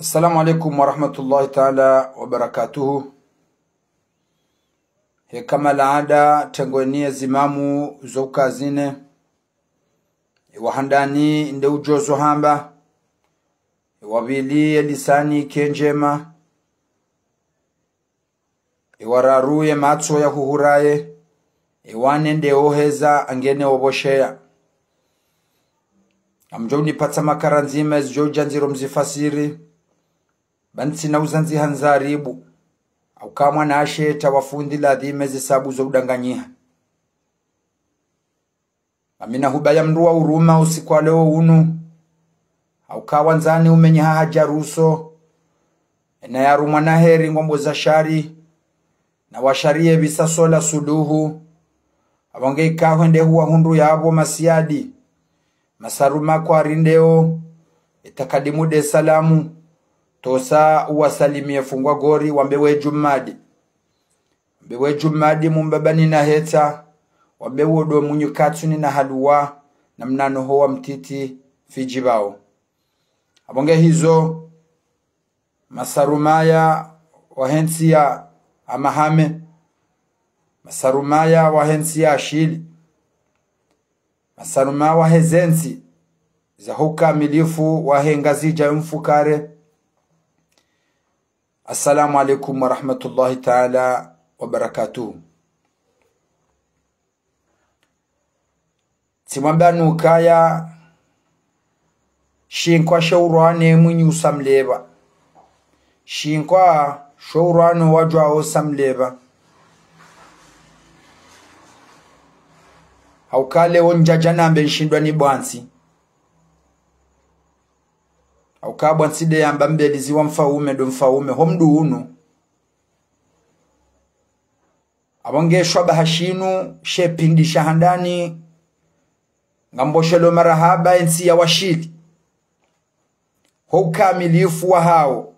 Assalamu alaikum wa rahmatullahi ta'ala wa barakatuhu. Kama laada tengwenia zimamu zoka zine wahandani inde ujozo hamba wabili lisani kenjema wararuye matso ya huhuraye wanende oheza angene oboshea amjoni patsa makaranzima zoja nziro mzifasiri bansi na uzanzi hanzaribu au kama na asheta wafundi ladhime zisabu za udanganyiha amina hubaya mruwa uruma usiku wa leo unu au kawanzani umenye haja ruso na yarumwa na heri ngombo za shari na washarie bisasola suluhu abonge ikahwende huwa hundu yabo masiadi masaruma kwa rindeo itakadimu de salamu tosa uwasalimie fungwa gori wambewe jumadi mumbabani na heta wambewe do munyukatsuni na haluwa na mnano hoa mtiti fijibao abonge hizo masarumaya wahensia amahame masarumaya wahensia ashili masarumaya wahezensi za huka milifu wahengazija mfukare. Assalamu alaikum wa rahmatullahi ta'ala wa barakatuh. Timambanu kaya shinkwa shaurane mwinyi usamleba. Shinkwa shaurane wajwa usamleba. Haukale onjajana mbe nshindwa ni bwansi. Haukabwa nside ya mbambelizi wa mfaume do mfaume homdu unu. Abonge shwaba hashinu shepindi shahandani ngamboshelo marahaba ensi ya washili. Hoka milifu wa hao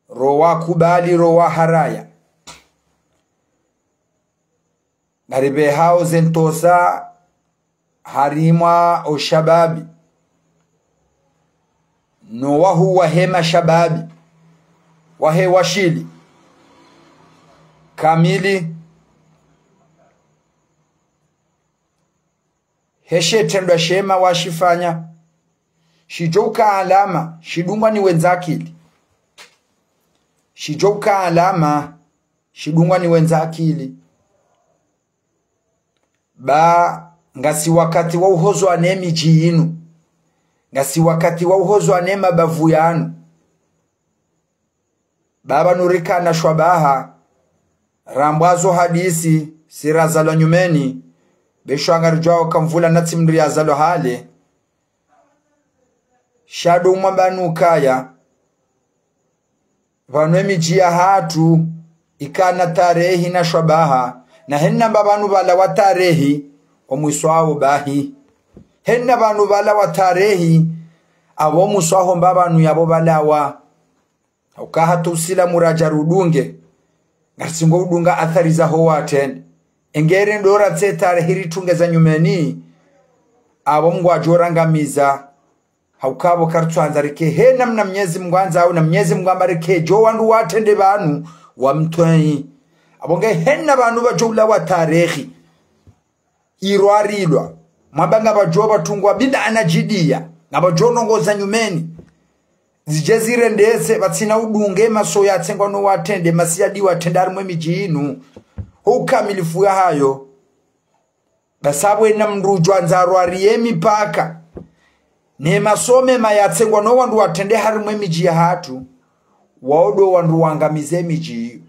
rowa kubali rowa haraya ngaribe hao zentosa harimwa o shababi no wahu wahema shababi wahe washili kamili heshe tendwa shema washifanya shijoka alama shidungwa ni wenzakili shijoka alama shidungwa ni wenzakili ba ngasi wakati wa uhozo anemi jiinu ngasi wakati wa uhozo anema bavu yanu baba nurika na shwabaha rambwazo hadisi sirazalo nyumeni beshwanga rujao kamvula natsimndri azalo hale shadu mwambanu kaya vanwemi jia hatu ikana tarehi na shwabaha na henna babanu bala watarehi omwiswawo bahi henna banu bala watarehi abo muswaho mbabanu yabo balawa ukaha tusila muraja rudunge ngasingo udunga athari za howaten engere ndora tsetare hiritunge za nyumeni abo mgwajorangamiza haukabo kartwanzarike he namna mnyezi mgwanza au na mnyezi mgwambarike jo wandu watende banu wa mtwei abonge henna banu bajola watarehi irwarilwa mabanga bajoba tungwa bida anajidia ngabajono ngoza nyumeni zijezire ndese batsina udunge maso yatsengwa no watende masiyadi watenda arimwe mijinu ukamilifu ya hayo basabwe na mrujwa nzarwa riyemi paka ne masome mayatsengwa no wandu watende harimwe miji ya hatu waodo wandu wangamize miji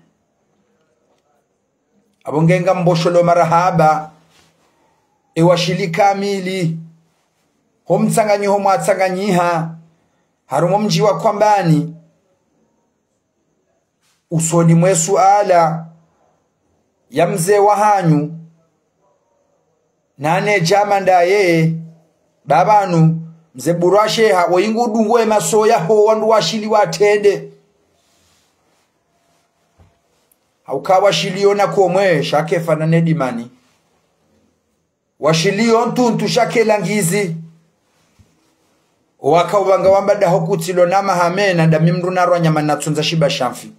abongenga mbosholo marahaba ewashilika mili homtsanganyiho mwatsanganyiha harumo mji wa kwambani usoni mwesu ala ya mzee wa hanyu nane jama ndaye babanu mzee burashe hawo ingudungwe masoya ho wandu washili watende haukawa shiliona komwe shakefa na nedimani washilio ntuntu shake langizi wakawanga wambada hokutilo na mahamena da mimru na ronya manatsunza shiba shamfi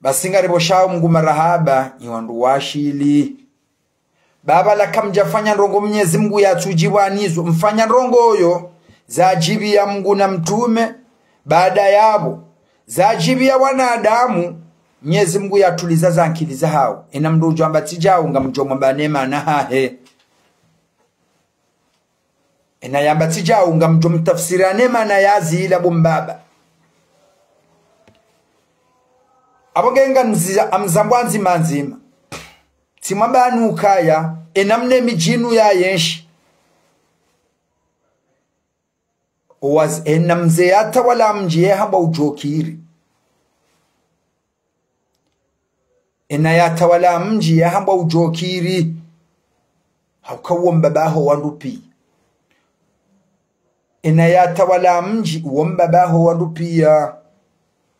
basinga ribo shao mguma rahaba iwandu washili baba la kamjafanya rongo Mwenyezi Mungu yatujiwanizo mfanya rongo oyo zajibi ya Mungu na mtume baada yabo zajibi ya wanadamu Mwenyezi Mungu yatuliza zankiliza hao ina mrujo ambatija unga mjomo banema na hahe ina yambatija unga mjomo tafsira nema na yazi ila bumbaba abogenga amzambwanzi manzima timabanu kaya enamne mijinu ya yenshi was enamze yata wala mjiye haba ujokiri enayata wala mjiye haba ujokiri haukawo mbabaho wandupi enayata wala mji uombabaho wandupi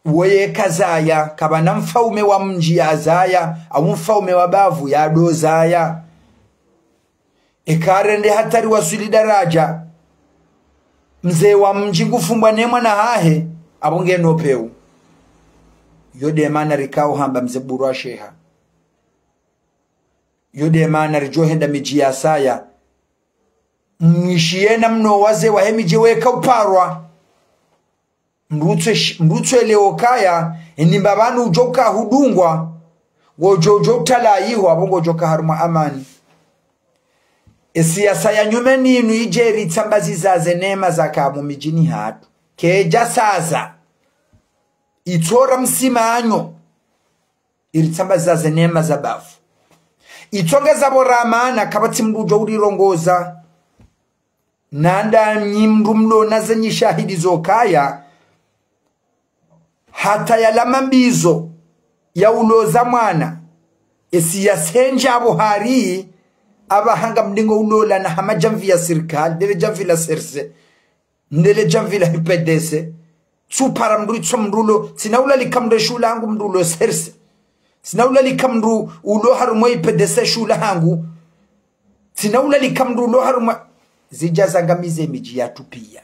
uweye kazaya kabana mfaume wa mji ya azaya au mfaume wa bavu ya dozaya ekarende hatari wasuli daraja mzee wa mji ngufumbwa nemwa na hahe abonge nopeu yode mana rikao hamba mzee burwa sheha yode mana rijohenda miji ya saya mwishiena mno waze wa hemiji weka uparwa mrutwe leo kaya enimba banu ujoka hudungwa wojojo talayiho abongo joka haruma amani esiyasa ya nyumeni inu ijeri tsambazi zaze nema zakamu mijini hatu keja saza itora msimanyo iri tsambazi zaze nema zabafu itongeza boramana kabati mrujo urirongoza nanda nyimru mlo nazenyi shahidi zokaya hata yalama mbizo ya uloza mwana esi ya senja abo hari abahanga mdingo ulola na hama jamvi ya sirikali ndele jamvi la serse ndele jamvi la hipedese tsupara mduri tsomrulo sinaula likamre shula hangu mrulo serse sinaula likamru ulo harumo hipedese shula hangu sinaula likamru ulo harumo zijazangamize miji ya tupia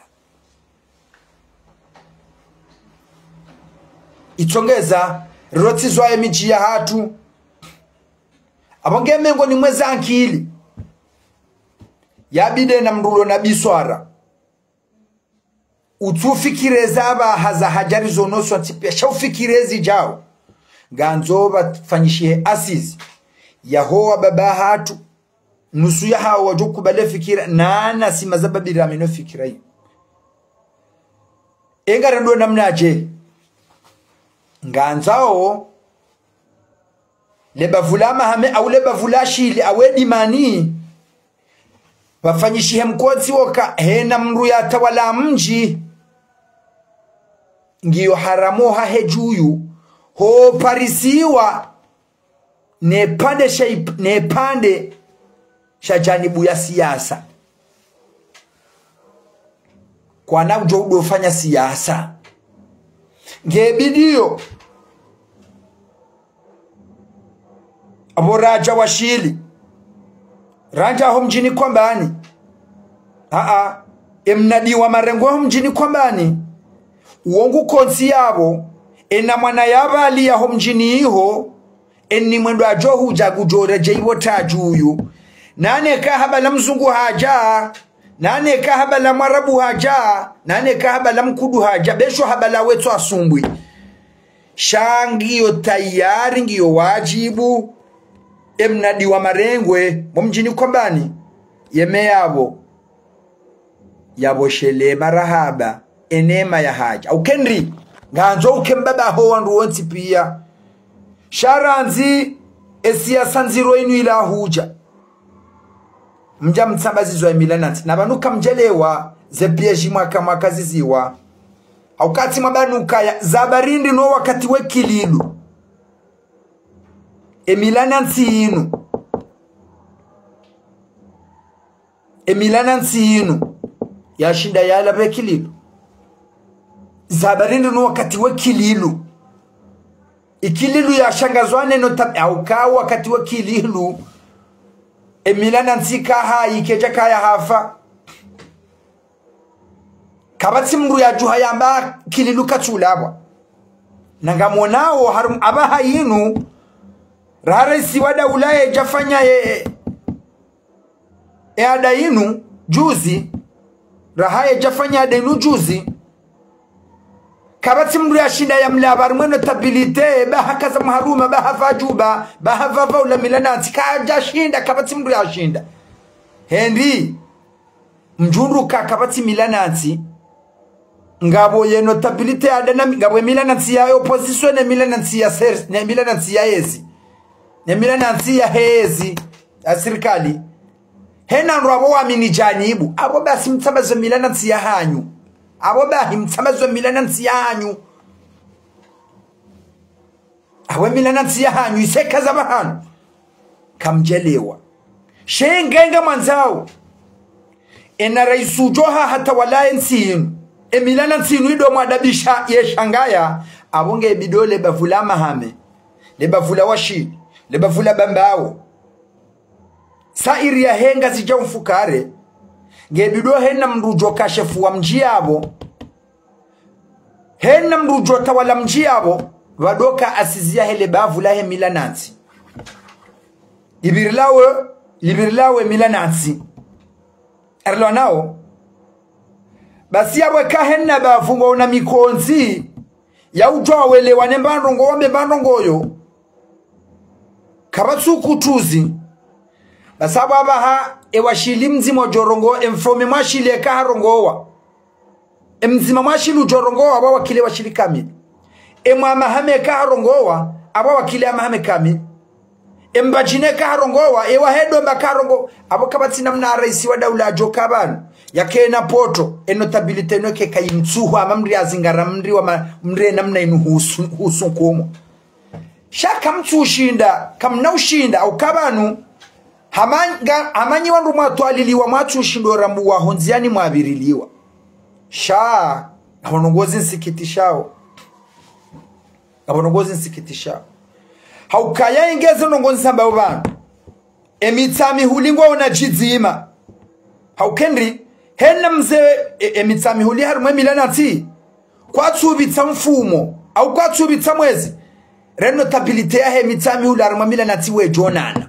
itongeza roti zwaye miji ya hatu abonge mengo ni mweza ankili yabide na mrulo na biswara utufikireza aba haza hajari zonoso atipia shaufikirezi jao ganzo bafanyishie asizi yahowa baba hatu nusu ya hawa wajokubale fikira nana simazababira ameno fikira hiyo engara ndo namnaje nganzao lebavula mahame au lebavula shili awedi mani wafanyishihe mkotsi woka hena mru ya tawala mji ngiyo haramoha hejuyu ho parisiwa nepande shajanibu ya siyasa kwa na ujo udofanya siyasa ngebidiyo aboraja washili ranja ho mjini kwambani emnadi wa marengo ho mjini kwambani uongu konsi yabo ena mwana yabali ya ho mjini iho eni mwendo ajohu ujagujore jeiwo tajuyu nane kahaba la mzungu haja nane kahaba la mwarabu haja nane kahaba la mkudu haja besho habala wetu asumbwi shangiyo tayari ngiyo wajibu emnadi wa marengwe mjini kwambani yeme yabo shele marahaba enema ya haja au kenri nganzo ukembaba ho wandu wonti pia sharanzi esiyasa nziro inu ila huja mja mtsambazi zwa emilanati nabanuka mjelewa zepieji mwaka ziziwa haukati mabanuka ya zabarindi no wakati wekililu emilanansi inu ya shinda ya la bekililu zabarindi no wakati wekililu ikililu ya shangazwane no au kawa wakati wekililu emilana ntsika hayi keja kaya hafa kabati mru ya juha yamba kililuka tulabwa nangamonao harum abaha yinu raharisi wada ulaye jafanya ada yinu juzi rahaye jafanya ada yinu juzi kabati mru ya shinda ya mlabar mweno tabilite baha kaza maharuma baha fajuba baha vava ula milana ntika shinda kabati mru ya shinda Henry mjunruka kabati milana nti ngabo ye notability adana ngabo milana nti ya opposition ne milana nti ya ser ne milana nti ya yezi ne milana nti ya hezi ya serikali hena nrabo wa minijanibu abo basi mtsabazo milana nti ya hanyu abo bahi mtsabazo milana nti ya hanyu abo milana nti ya hanyu isekaza bahanu kamjelewa shengenga manzao ena raisu joha hata walaye nsinu emilana nsinu ido mwadabisha yeshangaya abonge bidole bavula mahame le bavula washi le bavula bambao sairi ya henga zija mfukare ngebido hena mrujo kashefu wa mjiabo hena mrujo tawala mjiabo wadoka asizia hele bavula he milanansi Libirlawe milanansi erlo nao basi yabwe kahena bafungo una mikonzi ya ujwa wele wane mbandongo wambe mbandongo yo kabatsu kutuzi basaba abaha ewashili mzimo jorongo emfome mwashile kaharongowa emzima mwashilu jorongowa aba wakile washili kami emwa mahame kaharongowa aba wakile amahame kami embajine kaharongowa ewa hedo mba kaharongo abo kabati namna raisi wa daula jokabanu yakena poto enotabilite noke kayimtsuhu amamri azingara mri wa mre namna inu husu kumo shaka mtsushinda kamna ushinda au kabanu hamanyi wandu mwatwaliliwa mwatsushindora mbuwa honziani mwabiriliwa abonongozi nsikitishao haukaya ingeze nongonzi samba ubanu emitsami hulingwa unajizima haukendri hena mze emitsami huli harumwe milana ti kwa tsubitsa mfumo au kwa tsubitsa mwezi renotabilite ya he mitsami huli harumwe milana ti we jonana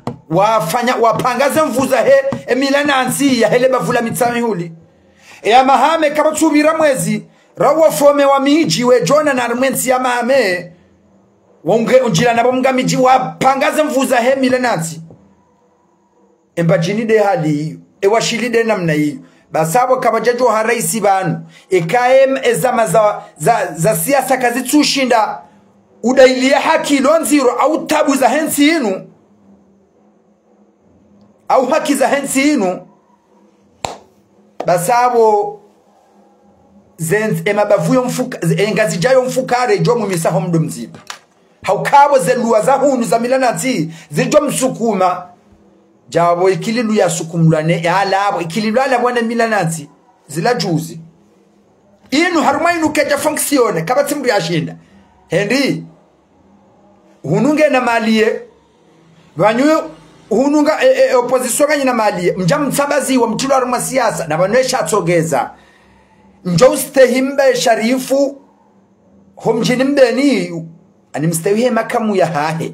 wapangaze mvuza he emilana nti ya hele bavula mitsami huli ya mahame kama tsubira mwezi rawa fome wa miji we jonana harumwe nti ya mahame wonge unjila nabo mgamiji wapangaze mvuza he milanati embajini de hali ewashili de namna hiyo basabo kabajajo haraisi banu ekaem ezama za siasa kazitsushinda udailia haki lonziro au tabu za hensi inu au haki za hensi inu basabo emabavuyo mfuka engazijayo mfukare jomu misaho mdomziba haukabo zeluwa za hunu za milanati zijo msukuma jabo ikililu ya sukumulane ya alabo ikililu ala wana milanati zila juzi inu haruma inu keja funksione kabati mbu ya shinda Henry hununge na malie wanyu hununga opposition ganyi na malie mjamu mtabazi wa mtulu haruma siyasa na wanuesha atogeza njouste himbe sharifu homjini mbeni ani mstawihe makamu ya hahe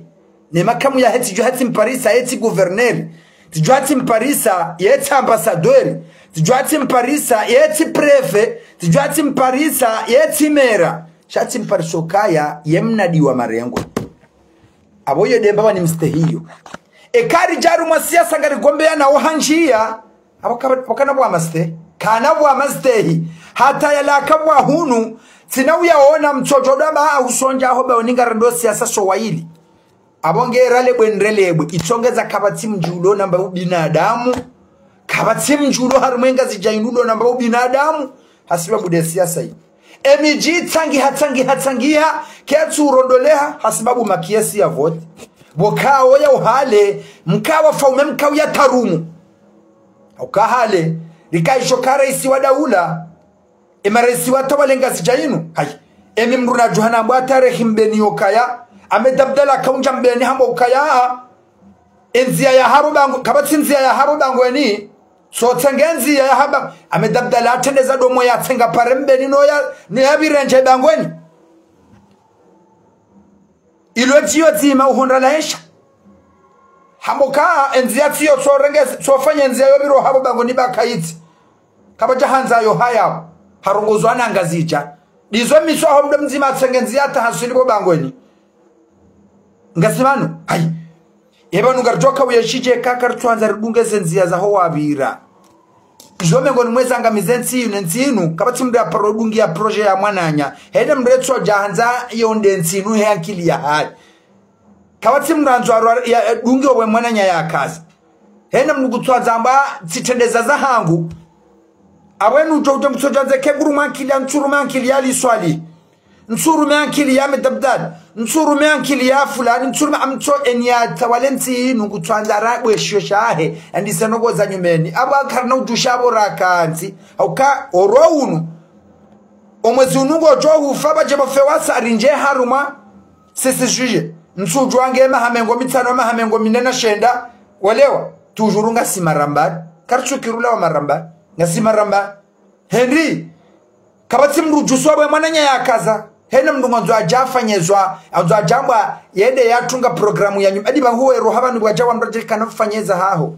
ni makamu ya heti juhati mparisa heti guverneri tijuhati mparisa yeti ambasadori tijuhati mparisa yeti prefe tijuhati mparisa yeti mera shati mpariso kaya yemnadi wa marengo aboye demba ni mstahiyo ekari jaru mwasiasa ngari gombea na ohanjia wakana bwa maste kana bwa mastehi hata yalakabwa hunu tinauya ona mchochodama usonja aho baoninga rando siasa sowaili abonge rale bwenrelebwe itongeza kabati mjulo namba ubinadamu kabati mjulo harumwenga zijainudo namba ubinadamu hasiba bude siasa hii emiji hatangiha ketu urondoleha hasibabu makiesi ya vote bokao ya uhale mkawa faume mkawa ya tarumu ukahale likaishokara isi wa daula emaresi watawalenga sijainu hai mruna juhana mbwa tarehi mbeni okaya amedabdala kaunja mbeni hama okaya enzia ya harubango kabati enzia ya harubango eni so tengenzia ya haba amedabdala atendeza domo ya tenga parembe ni ya birenje bangweni ilo tiyo tima uhonda laesha hamoka enzia tiyo so fanya enzia yobiro harubango ni bakaiti kabata hanza yo haya harongozwa nangazija dizo miswa homdo mzima tengenzia ata hasilibo bangweni ngasimano ai eba nugarjoka uyashije kakartwanza rubunge zenzia za ho wabira jome ngoni mwezanga mizenzi nensinu kabati mda parodungi ya projet ya mwananya hede mretso jahanza yonde nsinu he akili ya hali kabati mranzo ya dungi obwe mwananya ya kazi hede mnugutwaza amba titendeza za hangu abwenu ujojo msojanze keguru mankili ya nsuru mankili ya liswali nsuru mankili ya medabdad nsuru mankili ya fulani nsuru amcho enya walenti nugutwanza rabwe shoshahe andise nogo za nyumeni aba karna ujushabo rakanti auka orounu omwezi unungo johu faba jebo fewasa arinje haruma sisi juje nsuju wange mahamengo mitano mahamengo minena shenda walewa tujurunga simaramba karchu kirula wa maramba na simaramba Henry kabati mrujuswa bwe mwananya ya kaza hene mndungonzo ajafanyezwa anzo ajamba yende yatunga programu ya nyumba adiba huwe rohaba ni bwajawa mraje kanafanyeza haho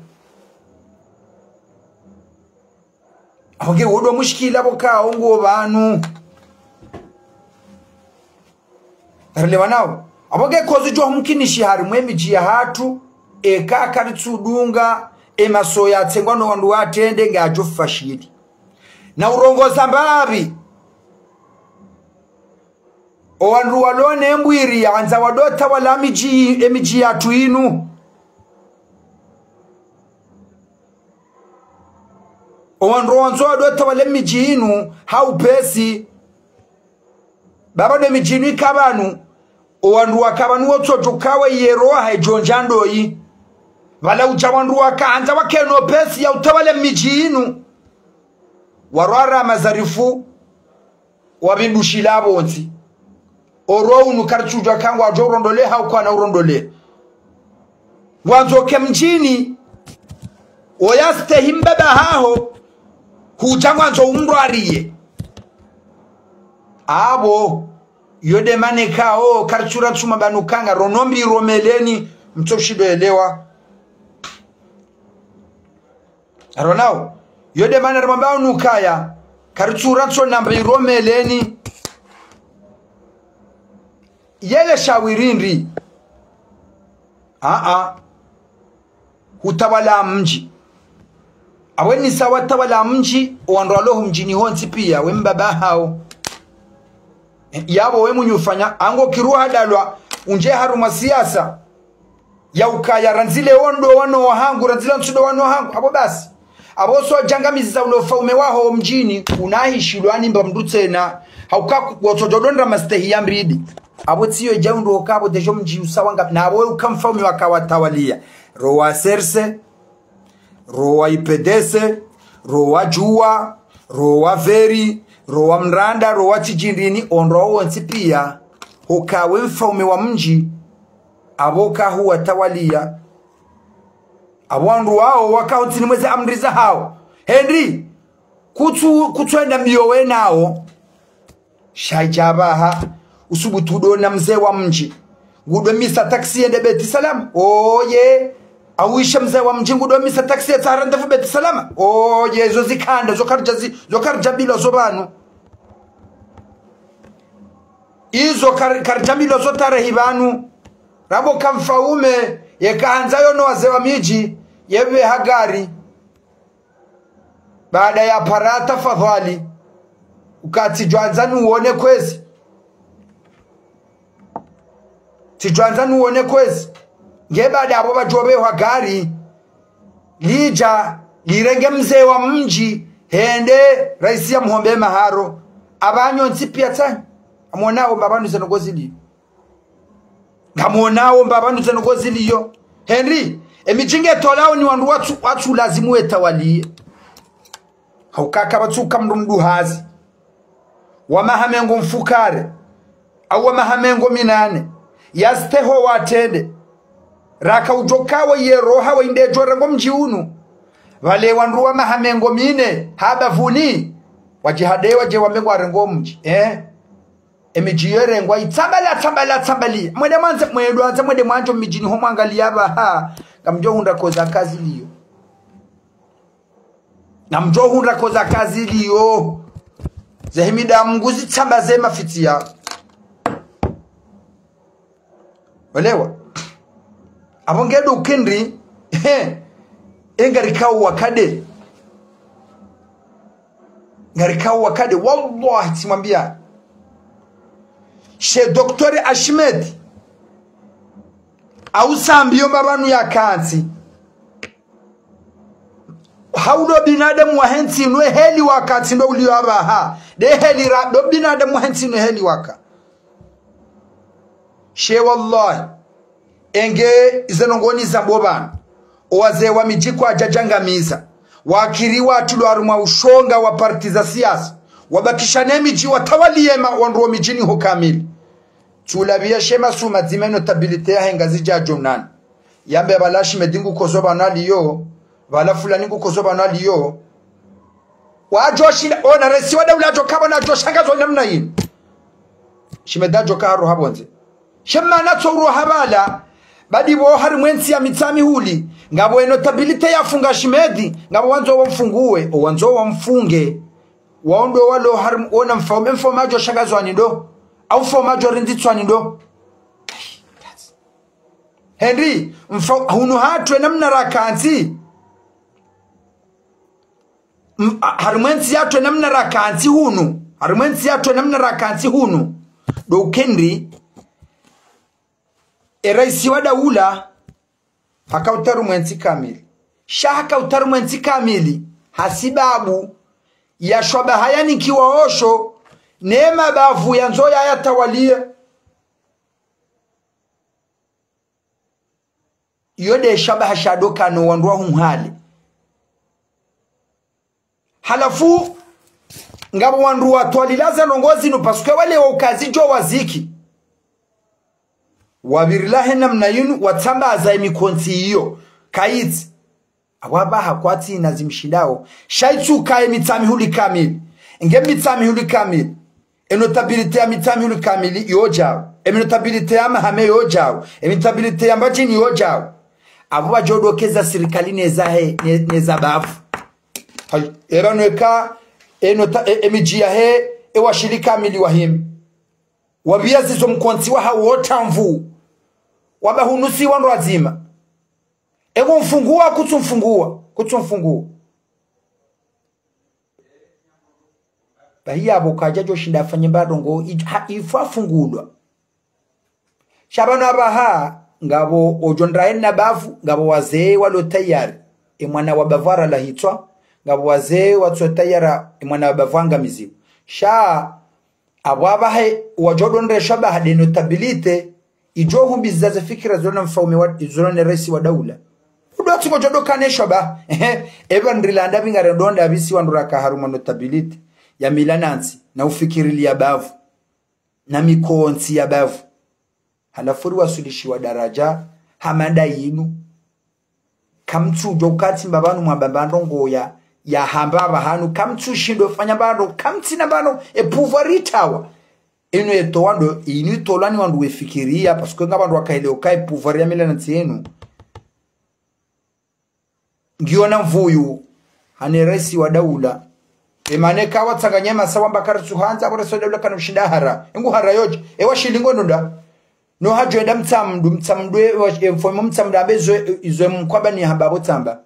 ahoge wodo mushikila boka ongo banu arlewa nawo aboge kozi jo mukinishi hari mwemiji ya hatu eka karitsudunga emasoya tsengwa no wandu watende ngajo fashiri na urongoza mbabi owandu walone mbwiri anza wadota wala emiji yatu inu owandu wanzo wadota wala emiji inu haupesi baba de emiji inu ikabanu owandu wakabanu wototo kawe yeroa haijonjando yi wala ujawandu wakaanza wakeno pesi ya utawale emiji inu warwara mazarifu wabidushilabo onzi orounu karchujwa kangwa ajo urondole hauko na urondole wanzoke mjini oyaste himbeba haho hujangwa nzo umrwariye abo yode maneka o karchura chuma banukanga ronombi romeleni mtoshido elewa aronao yode manera mambao nukaya karchura cho namba romeleni yele shawirindi hutawala mji aweni sawa tawala mji wandwalohu mjini honsi pia wembaba hao yabo we munyufanya ango kiruha dalwa unje haruma siasa ya ukaya ranzile ondo wano wahangu ranzile nsudo wano wahangu abo basi abo so jangamizi za unofaume waho mjini unahishilwani mba mdutsena hauka wotodondra mastehi ya mridi abo tiyo jaundo okabo dejo mji usawanga na abo ukamfaume wakawatawalia rowa serse rowa ipedese rowa jua rowa veri rowa mranda rowa tijindini onro wonsi pia hukawe mfaume wa mji aboka huwa tawalia awandu wao wakautini mweze amriza hao Henry kutuenda miyowe nao shajabaha usubutudo na mzee wa mji ngudo misa taksi ende Beti Salam oye awisha mzee wa mji ngudo misa taksi etaranda fu Beti Salam oye zo zikanda zokarja bilo zobanu izo karjamilo zotare hibanu rabo kamfaume yekaanza yono wazee wa miji yebe Hagari baada ya parata fadhali ukati jwanzanu uone kwezi tijwanzanu uone kwezi nge baada abo bajobe Hagari lija lirenge mzee wa mji hende raisi ya muhombe maharo abanyo nsipia tani amonao mbabanu zenogozili ngamonao mbabanu zenogozili yo Henry emijinge tolao ni wandu watu lazimu etawalie haukaka batuka mrundu hazi wamahamengo mfukare au wamahamengo minane yasteho watende raka ujokawa yeroha wa indejo rango mjiunu wale wanruwa mahamengo mine haba vuni wajihade waje wamengo arengo mji emijiyere ngwa itambali mwede mwanjo mijini homo angali haba ngamjo hunda koza kazi liyo ngamjo hunda koza kazi liyo zehimida mguzi tamba zema fitia walewa abongedo ukendri engarikau wakade wallahi timwambia she Dr. Ahmed au sambio babanu ya kanzi haudo binadamu wa hensi nwe heli wakati ndo ulio abaha de heli do binadamu wa hensi nwe heli waka she wallahi enge izenongoni zambobana owaze wa mijiko ajajangamiza wakiri watu lo aruma ushonga wa parti za siasa wabakishane miji watawaliema wanruo mijini ho kamili tulabia shema suma zimeno tabilite ya hengazi jajo nani yambe balashi medingu kozoba naliyo bala fulani kukozoba naliyo wajoshi ona resi wada ulajo kaba na joshangazo namna hii shimedajo karo habonze shema na tsoro habala badi bo hari mwensi ya mitami huli ngabo notabilite ya funga shimedi ngabo wanzo wamfunge waondo walo hari ona mfomajo shangazo anindo au fomajo rinditso anindo Henry hunu hatwe namna rakanti harumwensi yatwe namna rakanti hunu do Kendri eraisi wa daula hakautaru mwensi kamili hakautaru mwensi kamili hasibabu ya shwaba hayani kiwaosho neema bavu ya nzoya ya tawalia yode shabaha shadoka no wanduwa humhali halafu ngabo wanduwa twalilaza nongozi no pasuke wale wa ukazijo waziki wabirilahe namna yinu watamba za imikonti hiyo kaiti awaba hakwati nazimshindao shaitu kae mitami huli kamili inge mitami huli kamili enotabilite ya mitami huli kamili yojao enotabilite ya mahame yojao enotabilite ya mbajini yojao abuwa jodo keza sirikali neza bafu eranweka emijia he ewashirika mili wahimi wabiyazi zo mkonti wa hawotamvu wabahunusi wando wazima ego mfungua kutumfungua bahia abokaja jo shinda afanye badongo ifa fungulwa shabana abaha ngabo ojondrae na bavu ngabo wazee walo tayari mwana wa bavara la hitwa ngabo wazee watu tayara mwana wa bavanga mizimu sha ababahe wajodondre shabaha de notabilite ijohu bizaza fikira zona mfaume wa zona resi wa daula udoti mojodoka ne shaba evan rilanda bingare donda abisi wanduraka haruma notabilite ya milanansi na ufikiri ya bavu na mikonsi ya bavu halafuri wasulishi wa daraja hamanda yinu kamtu jokati mbabanu mwababando ngoya ya hambaba hanu kamtu shindo fanya bando kamti na bando pouvoiritawa ino etowando inu tolani wandu wefikiria paske ngabando wakaeleo kai pouvoiria milanansi yenu ngiona mvuyu haneresi wa daula emaneka watsanganyema sawa mbakari suhanza abore so daula kana mshindahara ingu hara yoje ewa shilingo ndoda no hajwenda mtsamdwe mfomo mtsamda abezo izo mkwaba ni hambabo tamba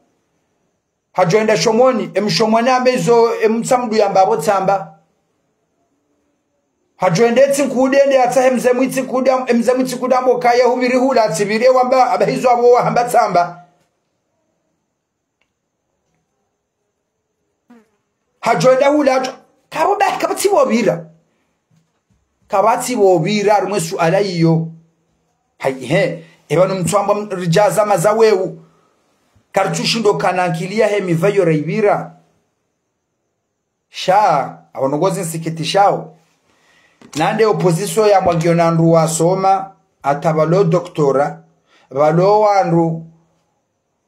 hajwenda shomoni emshomoni abezo mtsamdu yambabo tamba hajwenda tsinkudende atsahe mzemwitsi kuda mzemwitsi kudambo kaya humiri hula atsibire wamba abezo abo hamba tamba hajwenda hula kaboba kabati bobira rumwe suala yiyo ebano mtwamba rijaza mazaweu kartushindo kanankilia he mivayo raibira sha abanogozi nsikitishao nande opposition ya mwagionandu wasoma atabalo doktora walo wandu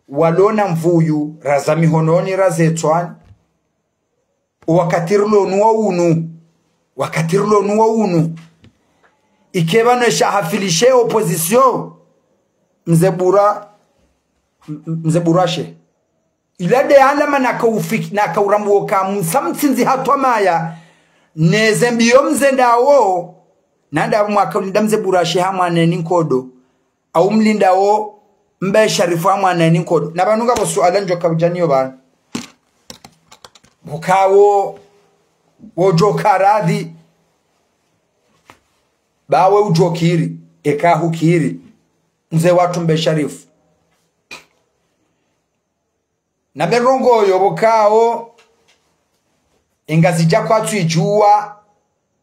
walona mvuyu razami hononi razetwani wakatirlo nuwa unu ikeba no shahafilishe opposition mzeburashe ilade alama na kaurambuoka msamtsinzi hatwamaya nezembiyo mzendawo nanda mwaka ndamzeburashe hamwane ninkodo au mlindawo mbe sharifu hamwane ninkodo nabanunga bosu alanjo kabjaniyo bana bukawo wojokaradhi bawe ujokiri ekahukiri mze watu mbe sharifu na berongo yobokao ingazija kwatu ijua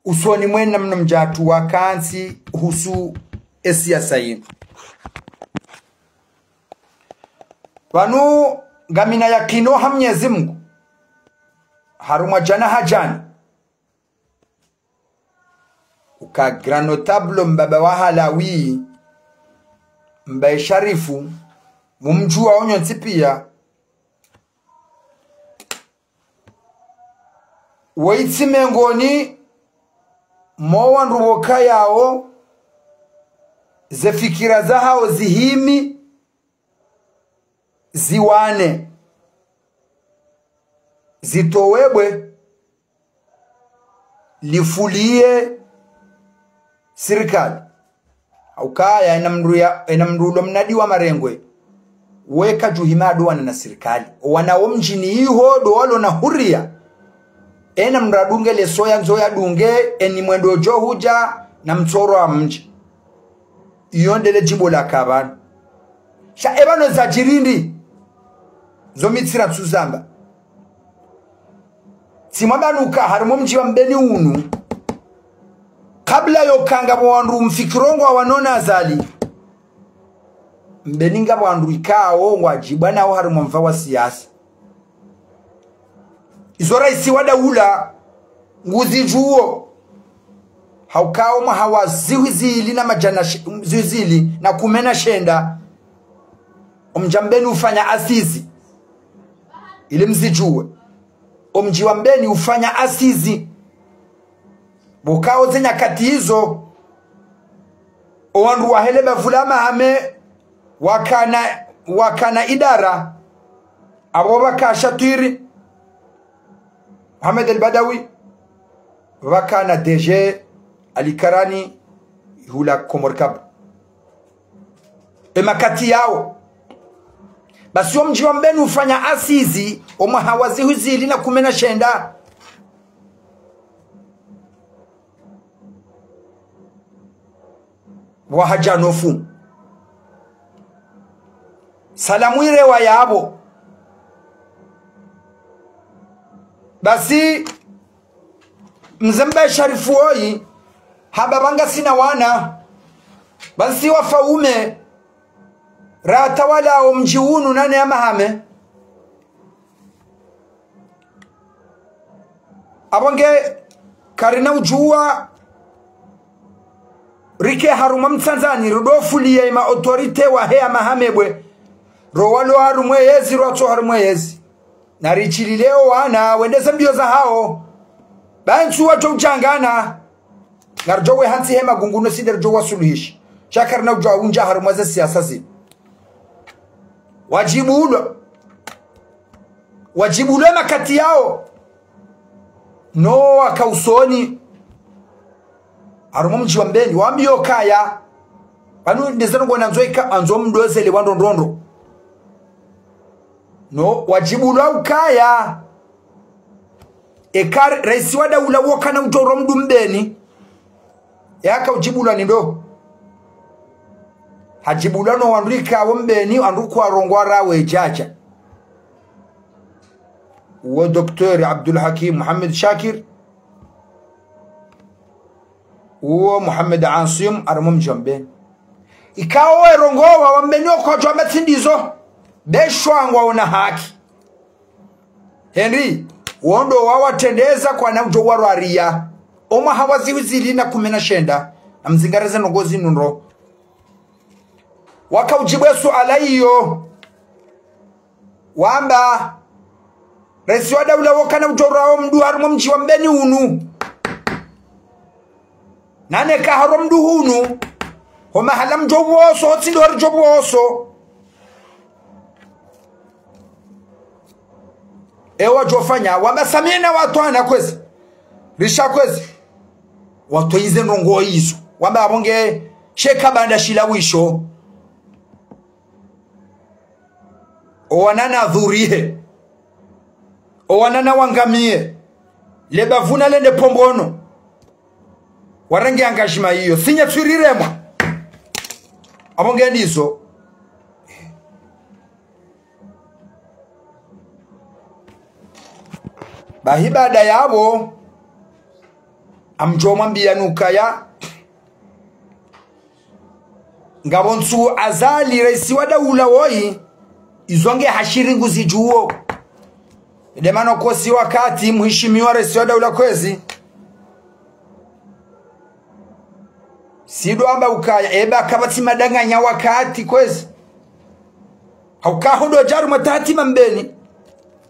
usoni mwena mno mjatu wa kansi husu esiasa yinu wanu ngamina yakino hamnyezi Mungu harumwa jana hajani uka granotable mbaba wa Halawi mbaye sharifu mumjua onyo ntipia waitsi mengoni mowa nruboka yao zefikira za hao zihimi ziwane zitowebwe lifulie serikali aukaya enamrulo mnadi wa marengwe weka juhimadu wana na serikali wanao mjini hiho doalo na huria enamradunge lesoya nzoya dunge eni mwendo johuja na mtoro wa mji iyondele jibo la kabana sha ebano za jirindi zomitsira tsuzamba simwabanuka harimo mji wa mbeni unu kabla yokanga bwandu mfikirongo wanona azali mbeninga bwandu ikao ngwajibu nawo harimo mva wa siasa izora isi wadaula nguzi juo haukao mahawa ziwizili na majana ziwizili na kumena shenda omjambeni ufanya asizi ili mzijue omjiwa mbeni ufanya asizi bukao zenya kati hizo owandu wahele bavulama hame wakana idara abubaka shatiri Mohamed al-Badawi wakana DG alikarani hula komorkab emakati yao basi mjiwa mbeni ufanya asizi omahawazi huzili na kumena shenda wahajanofu salamuire wa yabo basi mzembe sharifu hoi hababanga sina wana basi wafaume ratawala o mjiunu nane ya mahame abonge karina ujua rike haruma mtanzani rudofuliye ma autorite wa hea mahamebwe rowalo harumwe yezi roto harumwe yezi na richilileo wana wendeze mbio za hao bantu watu uchangana narjowe hansi hema gunguno sider jowa suluhishi shakar na ujwa unja harumwe za siasa zi wajibulo makati yao no wakausoni harumwe mjiwa mbeni wambio kaya wanu ndezano kwa nanzoika anzo mdozele wandondondo no wajibulo ukaya ekar raisi wada ula wakana utoro mdu mbeni yaka ujibula nindo hajibulano wandrika wambeni andukwa rongwara wejaja wa Dr. Abdul Hakim Muhammad Shakir wa Muhammad Asim armum jambe ikawa rongowa wambeni kwa jwa tindizo beshwangwa una haki Henry wondo wawatendeza kwa namjo warwaria oma hawaziwizili na kumena shenda na mzingareze nongozi nunro wakaujibu suala hiyo wamba rais wa daula wakana utorao mdu harumo mchi wa mbeni unu nane ka harum mdu hunu homa halam jobu oso hotsindo har jobu oso ewa jofanya wamba samina watu ana kwezi risha kwezi watu ize ndongo izo wamba abonge sheka banda shilawisho owanana dhurihe owanana wangamie lebavuna lende pombono warangi angashima hiyo sinya twiriremwa abonge ndizo bahibada yabo amjoma mbiyanukaya ngabonsu azali raisi wa daula woi izonge hashiringu zijuo demano kosi wakati mheshimiwa raisi wa daula kwezi sido amba ukaya eba kabati madanganya wakati kwezi haukahondo jaru matati mambeni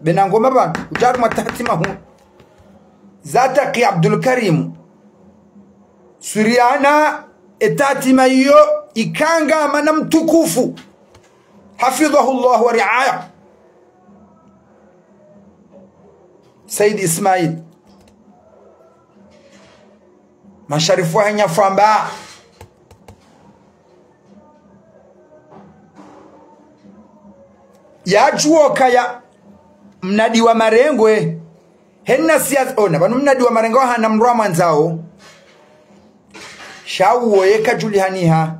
benangoma bana jaru matati mahu Zataki Abdul Karim Suriana etati mayo ikanga mana mtukufu hafidhahu Allah wa riaya Said Ismail masharifu hanya famba yajuo kaya mnadi wa marengwe henna siasa ona banu mnadi wa marengo hana mrwa manzao shawo yeka julihaniha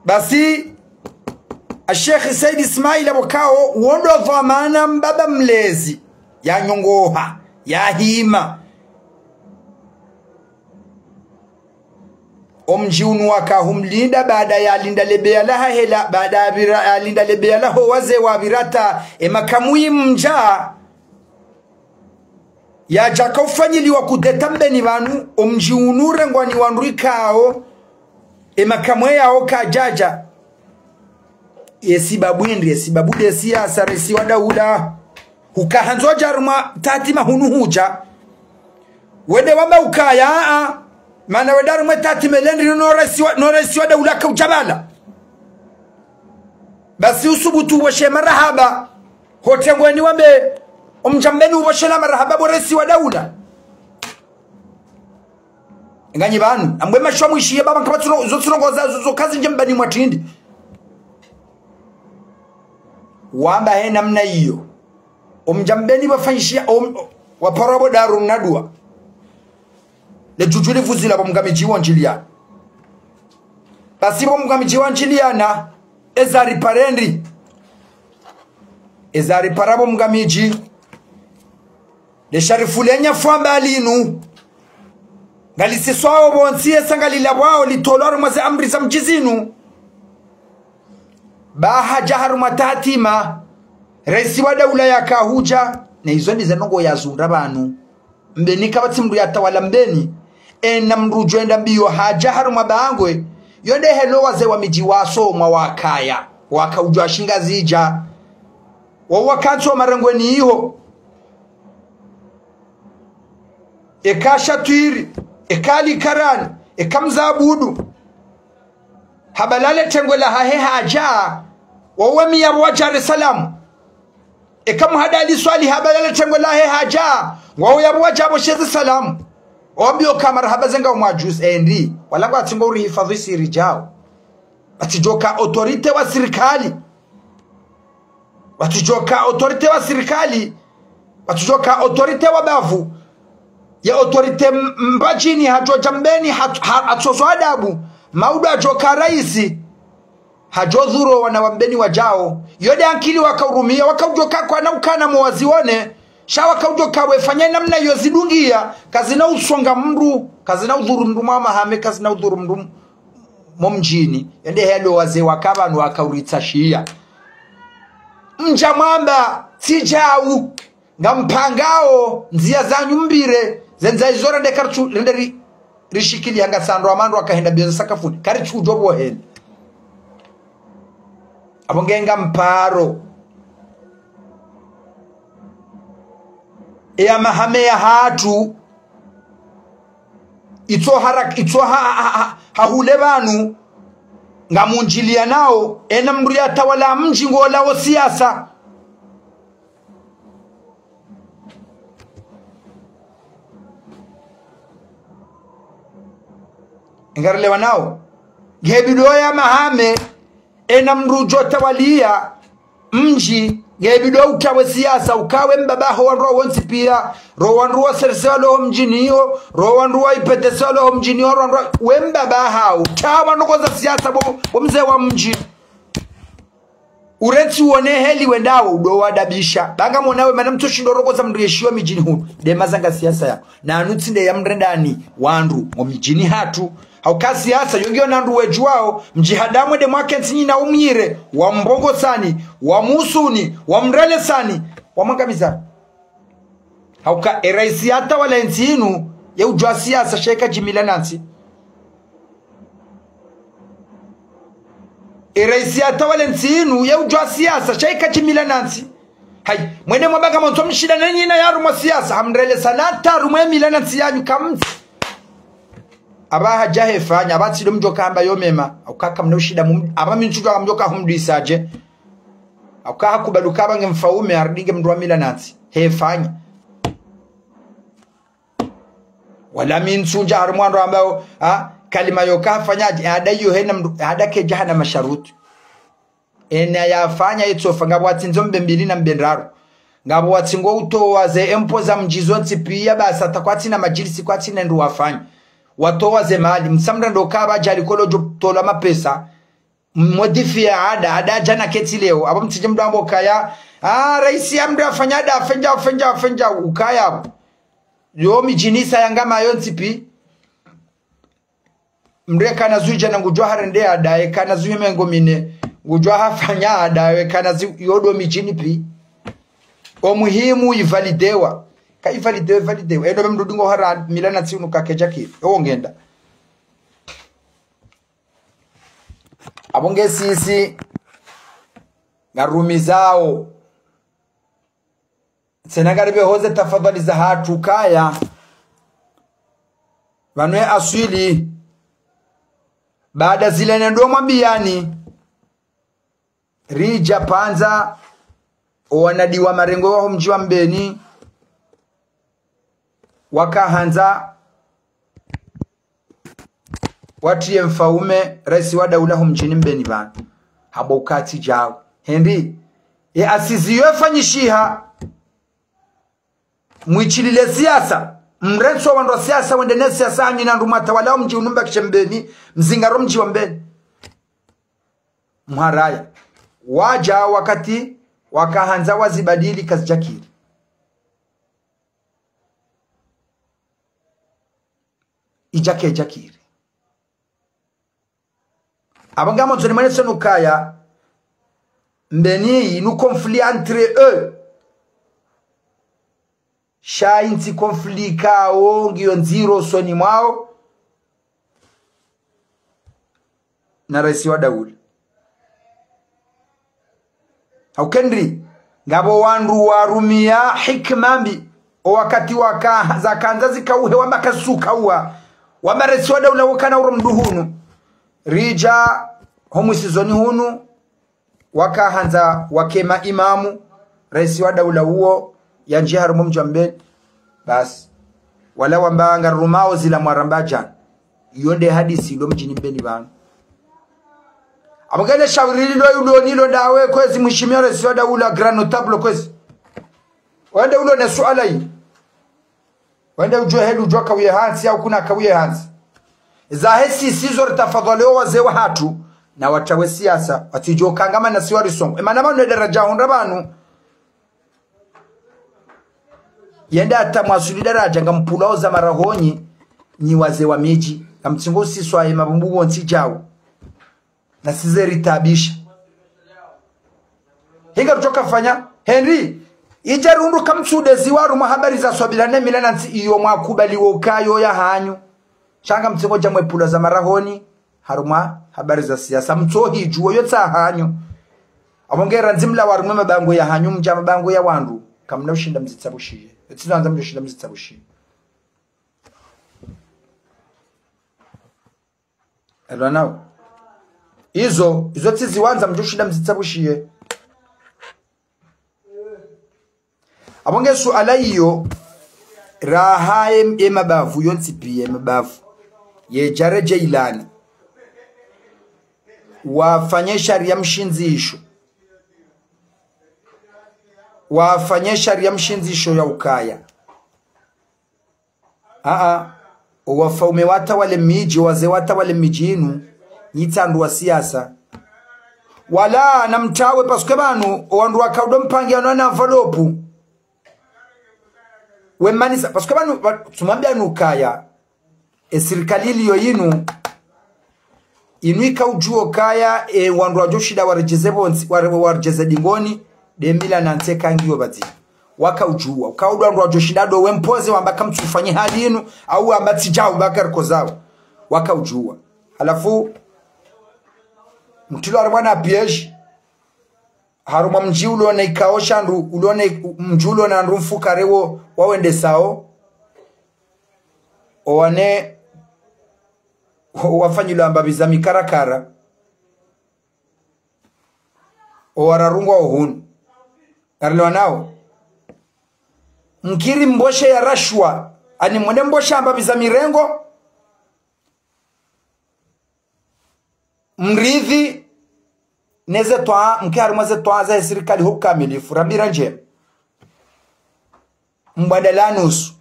basi Sheikh Said Ismail abokao wondo dhamana mbaba mlezi ya nyongoha ya hima omjiunu wakahumlinda baada ya linda lebea laha hela baada ya linda lebea laho waze wa virata emakamui mja ya jaka ufanyiliwa kudetambeni vanu omjiunure ngwani wanurikao emakamwe yao kajaja esibabude siasa resi wa daula hukahanzo jaruma tatima hunu huja wede wamba ukaya mana wedaruma tatima lendri no resi wa daula kaujabala basi usubutu washe marahaba hotengweni wambe omjambeni ubashela marahaba boresi wa daula nganyi banu ambwe mashwa mwishiye baba nkabatuno zotsirongoza zo kazi njembani mwatindi wamba he namna hiyo omjambeni bafanyishia waparabo daru nadua le jujuli vuzila bomgamiji wanjiliana basi bomgamiji wanjiliana ezari parendi ezari parabo mgamiji le sharifulenya famba alinu ngalisiswao bonsie sangalila wao litoloro mwaze amri za mjizinu baha jaharu matatima raisi wa daula ya kahuja na hizo ndize nongo ya zunda banu mbeni kabati mru ya tawala mbeni na mru joenda mbiyo hajaharu mabangwe yonde helo waze wa miji waso mwa wakaya wakaujwa shinga zija wawakantu wa marengweni hiyo ekasha tuiri ekali karani ekamzabudu habalale tengwela hahe haja wawemi ya wajari salamu ekamuhadali swali habalale tengwela hahe haja wawo ya wajabo shezi salamu wambio kamara habazenga umajus endi walangu atingo uri hifadhi siri jao watijoka autorite wa sirikali watijoka autorite wa sirikali watijoka autorite wa bavu ya autorite mbajini hajo jambeni hatozo adabu maudu ajoka raisi hajodhuro wanawambeni wajao yode ankili wakaurumia wakaujoka kwa na ukana mwazione sha wakaujoka wefanya namna yozidungia kazina usonga mru kazina udhuru mru mama hame kazina udhuru mru momjini yende helo waze wakabanu wakauritsashia mja mwamba tijau ngampangao nzia zanyu mbire zenza izora de karchu renderi rishikili hanga sandro amandro akahenda bioza sakafuni kari chujo boheli abongenga mparo ya mahame ya hatu ito hahule banu ngamunjilia nao ena mndu ya tawala mji ngola wa siasa ngarelewa nao gebido ya mahame ena mndu jotawalia mji gebido utawe siasa ukawe mbabaho wanruwa wonsi pia rowanruwa sersalo mjiniyo rowanruwa ipetesalo mjiniyo rowanruwa wembabaha utawa nukoza siasa wamze wa mji ureti uone heli wendawo udowa dabisha banga mwonawe mana mtoshindo rokoza mrieshiwa mijini hunu demazanga siasa yako na anutsinde ya mrendani wandu mijini hatu hauka siasa yongio nandu wejuwao mjihadamwe de mwakensi na umyire wa mbongo sani wa musuni wa mrele sani wa mangamiza hauka eraisi hata wala ensinu ya ujua siasa sheka jimila nansi eraisi hata wala ensinu ya ujua siasa sheka jimila nansi hai mwene mwabanga mwanto mshida nanyi na yaru mwa siasa hamrele sanata rumwe mila nansi yanyu kamzi abaha jahe fanya abatsi do mjoka hamba yomema ukaka mnoshida abami nchuka mjoka humdu isaje ukaka kubaluka bange mfaume ardinge mndwa mila nansi he fanya wala minsunja harumwando ambao kalima yoka fanyaje adayo hena mndu adake jahana masharutu ena yafanya itsofa ngabo watsinzo mbembili na mbendaro ngabo watsingo utowaze empoza mjizonsi pia basa takwati na majilisi kwati na ndu wafanya watowa zemali msamda ndo kaba jali kolo tola mapesa modifia ada jana keti leo abo mtije mdambo kaya raisi amda afanyada afenja ukaya yo mijinisa yangama yonsi pi mreka na zuja na ngujwa harende adae kana zuhime ngomine ngujwa hafanya adae kana yodo mijini pi o muhimu ivalidewa kai validewa endo mdudungo hara milana tsiunu kakejaki ongenda abonge sisi ngarumi zao senagaribe hoze tafadhali za hatu kaya wanwe aswili baada zile nendo mwambiani rija panza wanadiwa marengo wa mji wa Mbeni wakahanza watie mfaume raisi wa daula mjini Mbeni bana habokati jao Henry asiziwe fanyishiha mwichilile siasa mrenso wando siasa wendene siasa anyi na ndumata wala mji unumba kishembeni mzingaro mji wa Mbeni mharaya waja wakati wakahanza wazibadili kazijakiri jakiri abangamo tsonemane sonukaya Mbeni nu conflit entre eux shainti conflit kao ngiyo nziro soni mwao na raisi wa daula haukendri ngabo wandu warumia hikmambi o wakati waka zakanza zikauhe wamakasuka uwa wamaresi wa daula wakana urumduhunu rija homu sizoni hunu wakahanza wakema imamu raisi wa daula huo ya njihar mumju Mbeni bas wala wambanga rumao zila mwarambajan yonde hadisi ilo mjini Mbeni bana abagale shawiri lo nilo dawe kwezi mheshimiwa raisi wa daula grand notable kwezi wende ulo na swala hii wende ujue helu ujua kawiye hansi au kuna kawiye hansi za hesi sizor tafadhalio wazee wa hatu na watawe siasa watijoka ngama na siwari songo emana bano daraja honda banu yenda atamwasuli daraja ngampulao za marahonyi ni wazee wa miji amtsingo siswa ya mabumbu wonsi jao na sizeri tabisha hinga kutoka fanya Henry ijarundu kamsude ziwaru mahabari za swabilane milana nsi iyo mwakubali wokayo ya hanyu shanga mtsingo jamwe pula za marahoni haruma habari za siasa mtohi juo yotsa hanyu Amongera nzimla warumwe mabango ya hanyumja mabango ya wandu kamna ushinda mzitsabushije tsisanza mdushinda mzitsabushije Elwa nao izo tsiziwanza mdushinda mzitsabushije Abongesu alaiyo rahaye emabavu yonsipiye emabavu ye jareje ilani wafanye sharia mshinzisho wafanye sharia mshinzisho ya ukaya wafaume wata wale miji waze wata wale mijinu nyitandu wa siasa wala na mtawe pasuke banu wandu wakaudo mpangi na envelope wemanisa pasuke banu tumambia nukaya serikali iliyo yinu inuika ujuo kaya wandu wajoshida warejeze bonsi warejeze dingoni demila na nteka ngiyo bati waka ujua ukaudu wandu wajoshida do wempoze wambaka mtufanye hali inu au wambati jao bakar kozao waka ujua halafu mtilo arwana piege haruma mji ulone ikaosha ndu ulone mjulo na ndu mfukarewo wawende sao owane wafanyilo ambabiza mikarakara owararungwa ohunu narelewa nao mkiri mboshe ya rashwa ani mwende mboshe ambabiza mirengo mrithi neze toa mkari mweze toa za serikali hukamilifu rambira nje mbadalanusu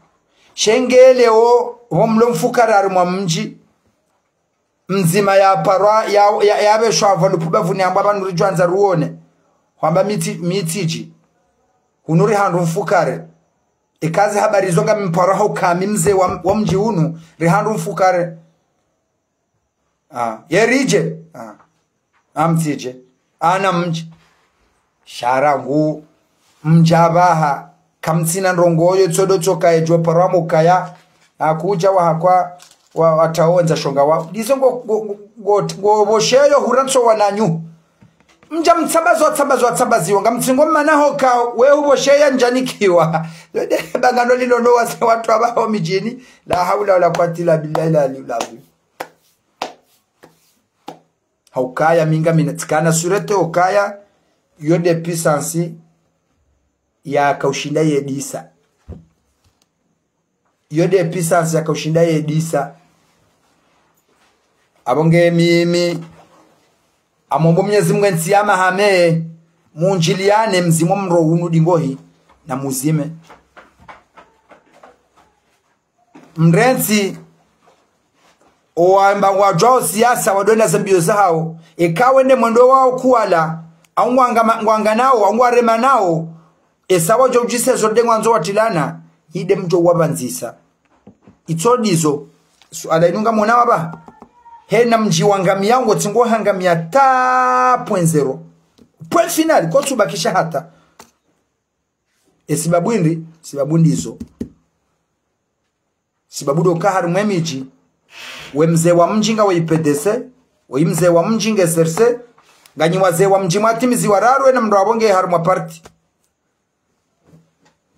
shengeleo homlo mfukarari mwa mji mzima ya parwa ya beshwa volupuba vuni amba banuri jwanza ruone kwamba mitiji hunuri handu mfukare ikazi habari zonga mpara hukami mze wa mji unu rihandu mfukare yerije amtije ana mji sharangu mjabaha kamtsina ndongoyo tsodo tsoka ejo parwa mukaya akuja wahakwa wataonza shonga wa disongo go bosheyo huratso wananyu mja mtsambazo ngamtsingo manaho ka we ubosheya njanikiwa bangano lilo no watu abaho mijini la haula wala quwwata illa billahi la ilaha haukaya minga minatikana surete okaya yode puissance ya kaushinda yedisa yode puissance ya kaushinda yedisa abonge mimi amombo Mwenyezi Mungu nsiyama hame munjiliane mzimo mro unu dingohi na muzime mrenzi oamba wajao siasa wadona zambio zao ikawe ne mwendo wao kuala au ngwanga nao au ngwarema nao esawa jo jise zode ngwanzo watilana ide mjo wabanzisa itodizo alainunga mwana waba hena mji wangamia ngo tingo hangamia 0.0 point final ko tubakisha hata sibabundizo sibabudo kahari mwemiji we mzee wa mjinga we ipedese we mzee wa mjinga serse ganyi wazee wa mji mwatimizi wararwe na mndabonge harumwa party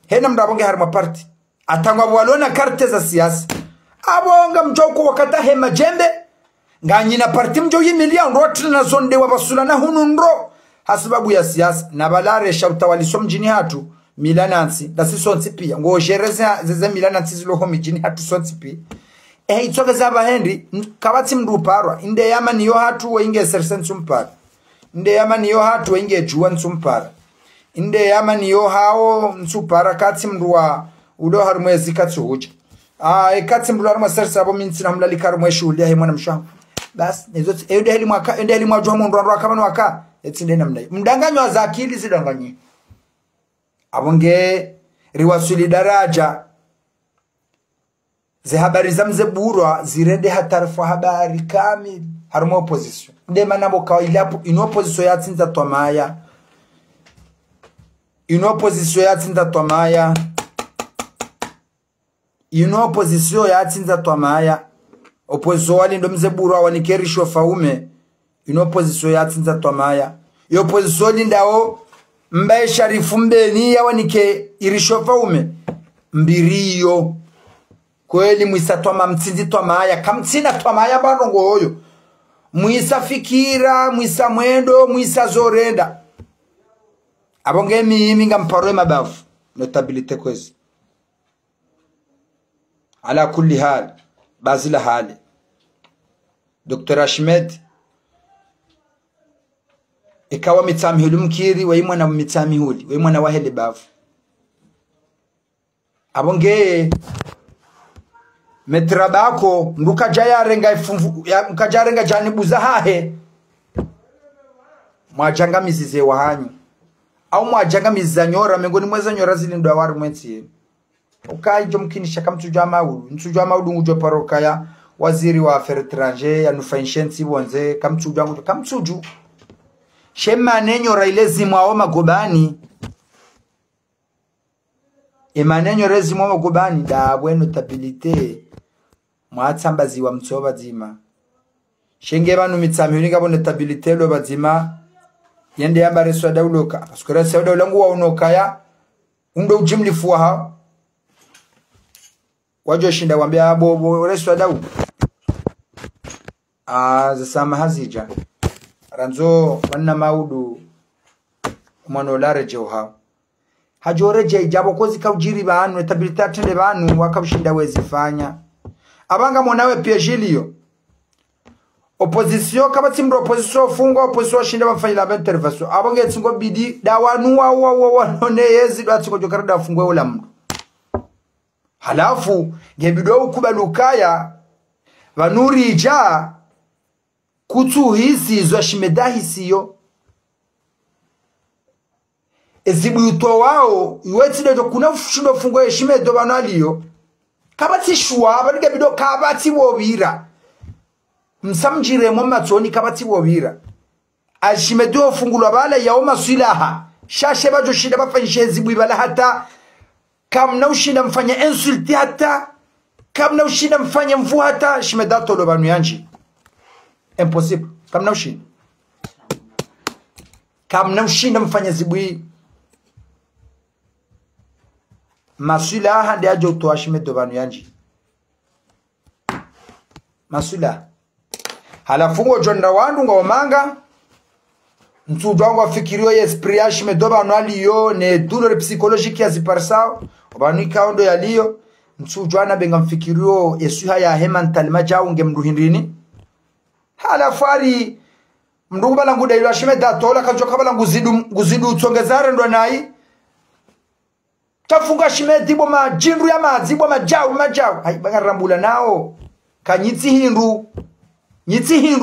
hena mndabonge harumwa party atangwa walona karte za siasa abonga mjoko wakata hema jembe ganyi na party mjo yimilia ndoti na zonde wabasula na hunu ndro hasababu ya siasa na balare shautawaliso mjini hatu milanansi na sisonsi pia ngo jereze zeze milanansi ziloho mjini hatu sonsi pia itoke zaba Henry kabati mruparwa inde yama niyo hatu weinge sersen sumpara inde yama niyo hatu weinge juan sumpara inde yama niyo hao nsupara kati mruwa udo harumwezi katsuhuja kati mruwa harumwa sersa abo minsi na mlali karumwe shuhulia he mwana mshamu bas nizoti ende heli mwajua mundu wandu wakamanu waka etinde na mdai mdanganyo wa za akili zidanganyi abonge riwasuli daraja ze habari za mzeburwa zirende hatarifu habari kamili haruma opposition ndema nabo kawaila ino opposition yatsinza twamaya ino opposition yatsinza twamaya ino opposition yatsinza twamaya opposition wali ndo mzeburwa wanikerisho faume ino opposition yatsinza twamaya yo opposition ndao mbaye Sharifu Mbeni yawanike irishofa ume mbiriyo kweli mwisa twama mtsinzi twamaya kamtsina twamaya barongo hoyo mwisa fikira mwisa mwendo mwisa zorenda abonge mimi ngamparo mabavu notabilite kwezi ala kulli hal bazila hali Dr. Ahmed ikawa mitsamihuli mkiri wayimwa na mitsamihuli wayimwa na wahele bavu abonge metrabako nduka jayarenga ifunvu mkajarenga janibuza hahe mwajanga mizize wahanyu au mwajanga mizanyora mengoni mweza nyora zili ndo awari mwensi ukaijo mkinisha kamtujwa maulu ntujwa maulu ngujo paroka ya waziri wa affaires étrangères ya nufaishensi bonze kamtujwa ngujo kamtuju shema nenyora ilezi mwao magobani emanenyo rezi mwao magobani da bueno stabilité mwatsambazi wa mtsoba zima shenge banu mitsamihuni ngabo notabilité lo bazima yende yambare swada uloka paskora swada ulangu wa unokaya undo ujimlifu ha wajo shinda wambia bobo reswa dau zasama hazija ranzo wanna maudu mwana olareje ha hajoreje ijabo kozi kaujiri banu etability atende banu wakabishinda wezifanya abanga monawe piejilio opposition kabati mbro opposition fungo opposition shinda bafanyila intervention abonge tsingo bidi dawanu wa none yezi dwatiko jokara da fungwe ulamdu halafu ngebido ukubalukaya vanurija kutuhisi zo shimedahisiyo ezibuto wao iwetide to kuna fushindo fungo yeshimedo banaliyo kabati shwa banige bido kabati wobira msamjire mu matsoni kabati wobira ashimedo fungulo bala yawo masuilaha shashe bajo shida bafanyishe zibu ibala hata kamna ushinda mfanya insulti hata kamna ushinda mfanya mvu hata shimedato lo banu yanji impossible kamna ushinda mfanya zibui masula hande ajo to ashimedo banu yanji masula halafungo jonda wandu ngomanga ntudwango afikirio esprit ashimedo banu aliyo ne douleur psychologique yaziparsao banu ikaundo yaliyo ntujwana benga mfikirio yesuha ya mental majau ngemruhindini hala fari mndugu balangu da ilo ashimeda tola kajoka balangu guzidu utongezare ndo nai tafunga shimedi bo majinru ya mazibo majau hai banga rambula nao kanyitsi hindu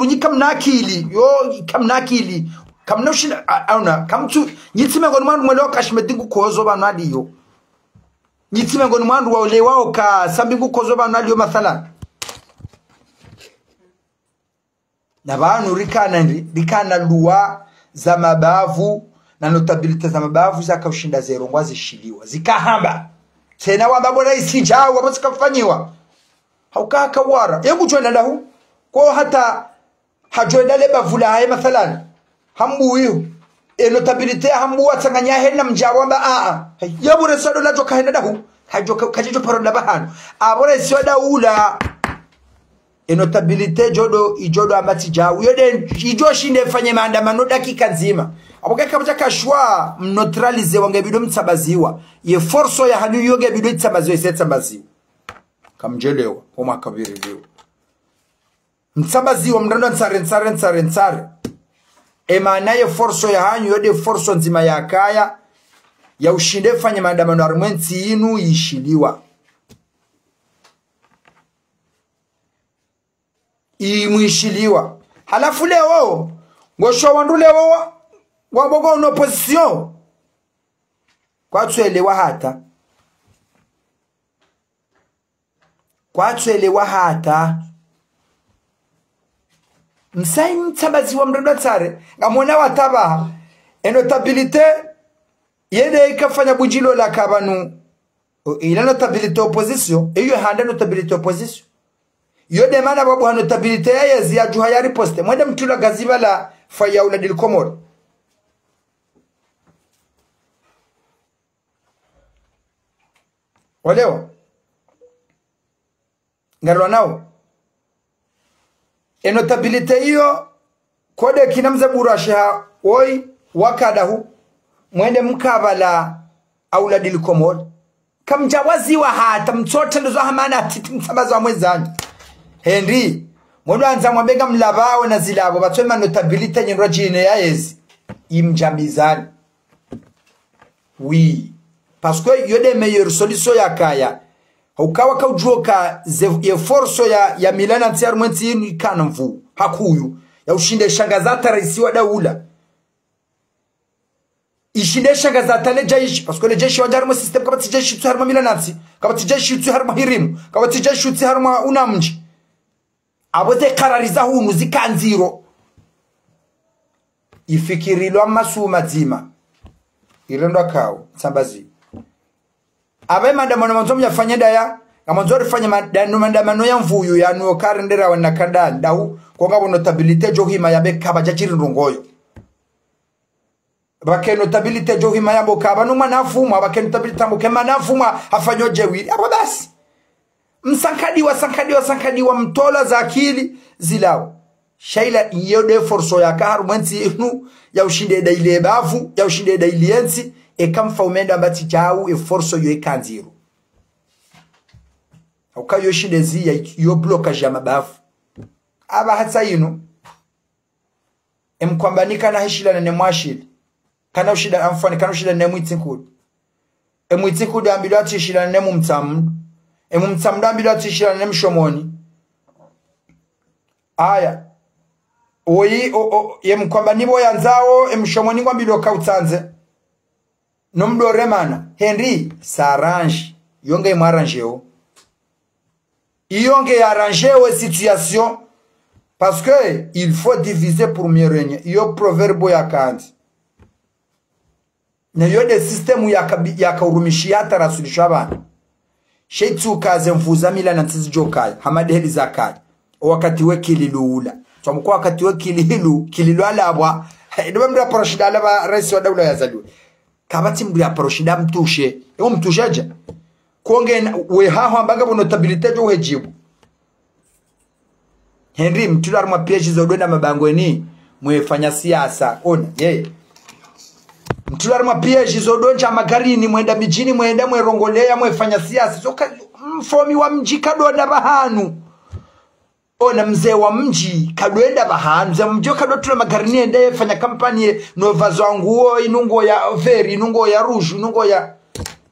nyikamnakili yo kamnakili kamnoshinda auna kamtu nyitsime ngoni mwandu mwelo kashimedi ngukozo banaliyo nyitsime ngoni mwandu wa ole wao ka sambi ngukozo banaliyo mathala na banu rikana luwa za mabavu na notabilite za mabavu zakashinda zero ngwazi shiliwa zikahamba tena wamba bora isijao wabotikafanyiwa haukaka wara yebu joina lahu kwa hata hajoina leba vula haye mathalan hambu hiyo notabilite hambu watanganya hena mjawamba yebu resado la joka hena lahu kajijo parola bahano abora sioda ula notabilite ijodo amati jawu yode ijo shinde fanye maandamano dakika nzima aboka kabja kashwa neutralize wange bido mtsabaziwa ye forso ya hanu yoge bido mtsabaziwa isetsabaziwa kamjelewa kwa makabiri leo mtsabaziwa mndando nsare emana ye forso ya hanu yode forso nzima ya kaya ya ushinde fanye maandamano armenti inu yishiliwa imwishiliwa halafu leo ngosho wandu leo wabogo no opposition kwatwelewa hata msai mtabazi wa mrendo tsare ngamona wataba notabilite yede ikafanya bujilo la kabanu ila notabilite opposition iyo handa notabilite opposition yode mana babu notabilite ya ziya juha ya riposte mwende mtula gaziba la fayaula dil komor Olewa ngalwa nao notabilite hiyo kode kinamza burasha oi wakadahu mwende mkabala auladil komod kamjawazi wa hata mtsote ndo hamana titi msabazo wa mwezani Henry mwono anza mwabega mlabawe na zilabo batwema notabilite nyinro jine ya ezi imjamizani oui parce que yode meilleure solution ya kaya ukawa kaujoka ye forso ya Milana ntiar mwenti inu ikanamvu hakuyu ya ushinde shangazata raisi wa daula ishinde shangazata le jaishi parce que le jaishi wajarimo system kama tijeshi tu harma Milana nti kama tijeshi tu harma hirimu kama tijeshi tu harma unamji abote karariza hunu zikanziro ifikirilo amasuma zima irendo kao sambazi abe mandamano manzomu yafanya daya ngamanzori fanya mandamano ya mvuyu ya nuo karendera wana kadal dahu konga notabilite johima yabe kaba jachiri ndongoyo bake notabilite johima yabo kaba numa nafuma bake notabilite ambuke manafuma afanyo jewiri abo basi msankadi wa mtola za akili zilao shaila yode forso ya karu mwenzi inu ya ushinde daile bavu ya ushinde dailiensi ekamfa umenda mbati chau forso yo ekanziro ukayo shinde zi yo blockage ya mabavu aba hatsa ino emkwambanika na hishila na mwashili kana ushida amfani kana ushida na mwitikudu ambilwa tishila na mumtamu mumtamu ambilwa tishila na mshomoni aya oyi yemkwamba nibo yanzao mshomoni ngwambilo kautanze nomdo remana Henry s'arrange yonge m'arrangeo yonge arrangeo situation parce que il faut diviser pour mieux régner yo proverbe ya kandi na yo de system ya kaurumishia tarasulisha abana sheitu kaze mvuza Milana ntizijokai hamadeli zakai wakati we kililula tumko wakati we kililu alabwa ndo mra proshida alaba rais wa daula ya zalwe kabati mdu ya proshida mtushe mtushaje kuonge we haho ambaga notabilite jo hejibu Henry mtular mwa PhD zodona mabangweni mwefanya siasa ona mtular mwa PhD zodonja magarini mwenda mijini mwenda mwerongolea mwefanya siasa soka mfomi wa mji kadonda bahanu ona mzee wa mji kadwenda bahanu mzee mji kadotula magarini ende fanya kampani nova zanguo inungo ya veri inungo ya rouge inungo ya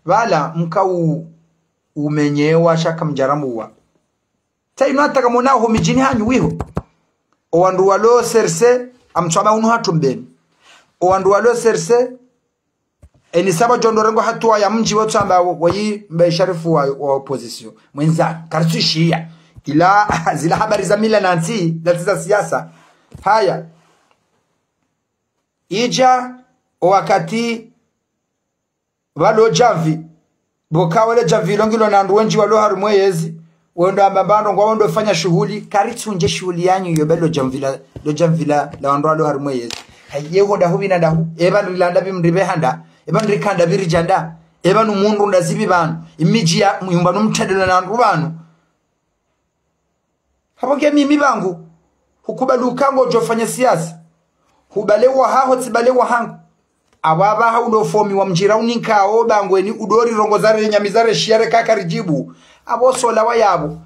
wala mkau umenyewa shaka mjaramuwa taino ataka monaho mijini hanyu wiho owandu walo serse amchama unu hatumbeni owandu walo serse eni saba jondorengo hatua ya mji watu ambao wayi mbesharifu wa opposition mwenza kartushia ila zila habari za Milana nti za siasa haya ija wakati walo javi boka wale javi longilo na nduwenji walo harumwezi wendo ambambano kwa wendo fanya shughuli karitunje shughuli yanyu yobelo jamvila la wando walo harumwezi hayeho dahu bina dahu eba nilanda bimribe handa eba nrikanda birijanda eba numundu ndazibi banu imiji ya muyumba numtadela na ndubanu hapoke mimi bangu hukubaluka ngo jofanya siasa hubalewa haho tibalewa hangu ababa haulo fomi wa mjira uninka obangweni udori rongozare nyamizare shiare kakarijibu abosola wayabo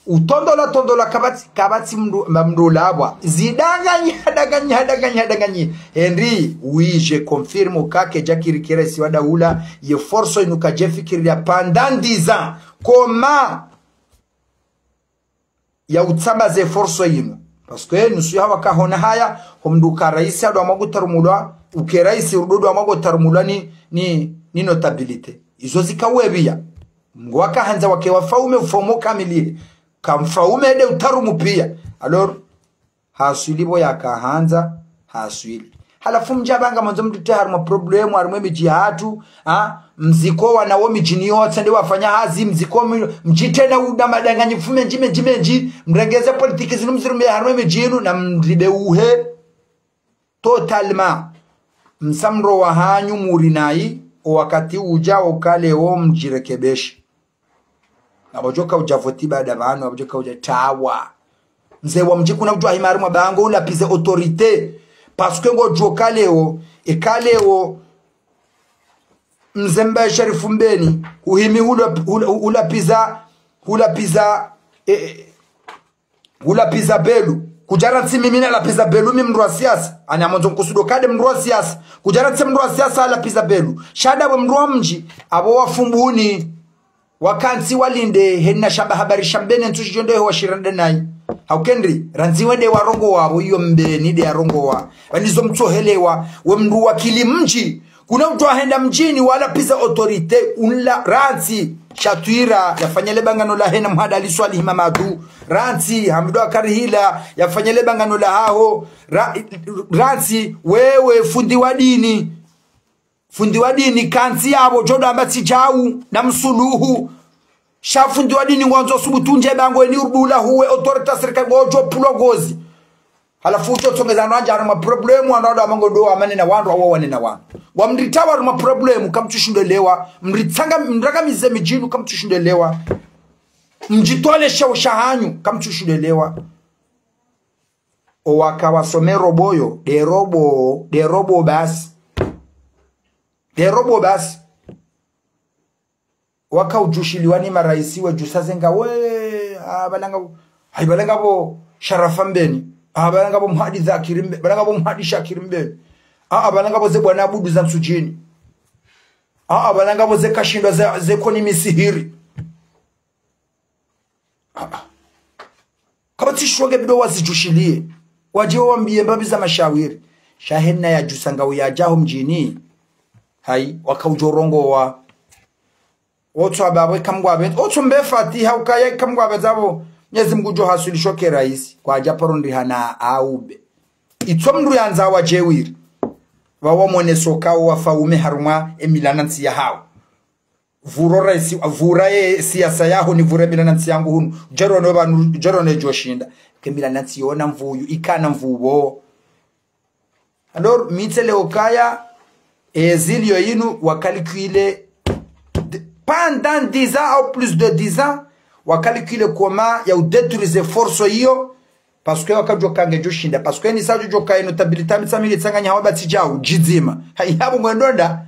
utondola kabati mndula abwa zidanganya Henry uije confirme kake jakirikire si wadaula ye forso inuka jefikiria pendant 10 ans comment ya utsambaze forso inu parce que nusu hawa kahona haya humduka raisi ado amagutarumulwa uke raisi udodo amagutarumulwa ni notabilite izo zikawebia ngwaka hanza wake wafaume ufomo kamili kamfaume de utarumu pia alors hasuilibo yakahanza hasuili halafu mjabanga mwanzo mtute harimo problemu harimo miji hatu mziko wanawo mijini yote ndi wafanya hazi mziko mjitena udamadanganyifume njimenji mrengeze politiki zinu mzirume harimo mijinu na mribe uhe totalement msamro wa hanyu murinai wakati ujao kale o mjirekebeshi abajoka ujavoti baada banu abajoka ujatawa mzee wa mji kuna mtu ahimari mwabango ulapize autorité parce que ngo joka leo ekaleo mzemba Sharifu Mbeni uhimi ulapiza belu kujara tsi mimi na lapiza belu mimi mndu wa siasa ana mwanzo kusudo kade mndu wa siasa kujara tsi mndu wa siasa lapiza belu shada wa mndu wa mji abo wafumbuni wakansi walinde henna shamba habari shambene ntushonde wa shirande nayi haukendri ranziwe de warongo wabo iyo Mbeni de arongo wa wanizo mtohelewa we mndu wa kilimji kuna mtu ahenda mjini wala pisa autorite unla ranzi shatwira yafanyele bangano la hena mhada aliswali Mamadu ranzi hamdo akarihila yafanyele bangano la hao ranzi wewe fundi wa dini kanzi yabo jodo ambati jau na msuluhu shafundi wa dini ngwanzo subutunje bango ni urbula huwe autorita serikali ngojo pulogozi halafu ucho tongeza nanja na problemu anodo amangodo amane na wandu awo wane na wandu wa mritawa na problemu kamtushindelewa mritanga mraga mize mijinu kamtushindelewa mjitole shaushahanyu kamtushindelewa o wakawasomero boyo de robo basi waka ujushiliwani maraisi wa jusazenga we balanga bo Sharafa Mbeni balanga bo mhadi Zakirimbe balanga bo mhadi Shakirimbe balanga bo ze bwana Abudu za Msujini balanga bo ze kashindwa ze koni misihiri kama tishwoge bido wasijushilie waje waambie mbabi za mashawiri shahenna ya jusanga uyajaho mjini hai wakaujorongo wa oto abawe kamgwabe oto mbefati ukaya kamgwabe zabo nyezi mgujo hasulishoke rais kwa japarundi hana aube itso mndu yanza wa jewiri wawo mwone soka wa faume haruma emilanansi ya hao vuro rais vura ye siasa yaho ni vura emilanansi yangu hunu jarone joshinda kemilanansi yona mvuyu ikana mvubo alors mitele okaya ezilio yinu wakalikile pendant 10 ans ou plus de 10 ans wa calculer comment ya détruire force hiyo parce que wakajua kange joshinda parce que ni sajo joka notabilité mitsamili tsanganya wabati jao jizima hayabo mwendonda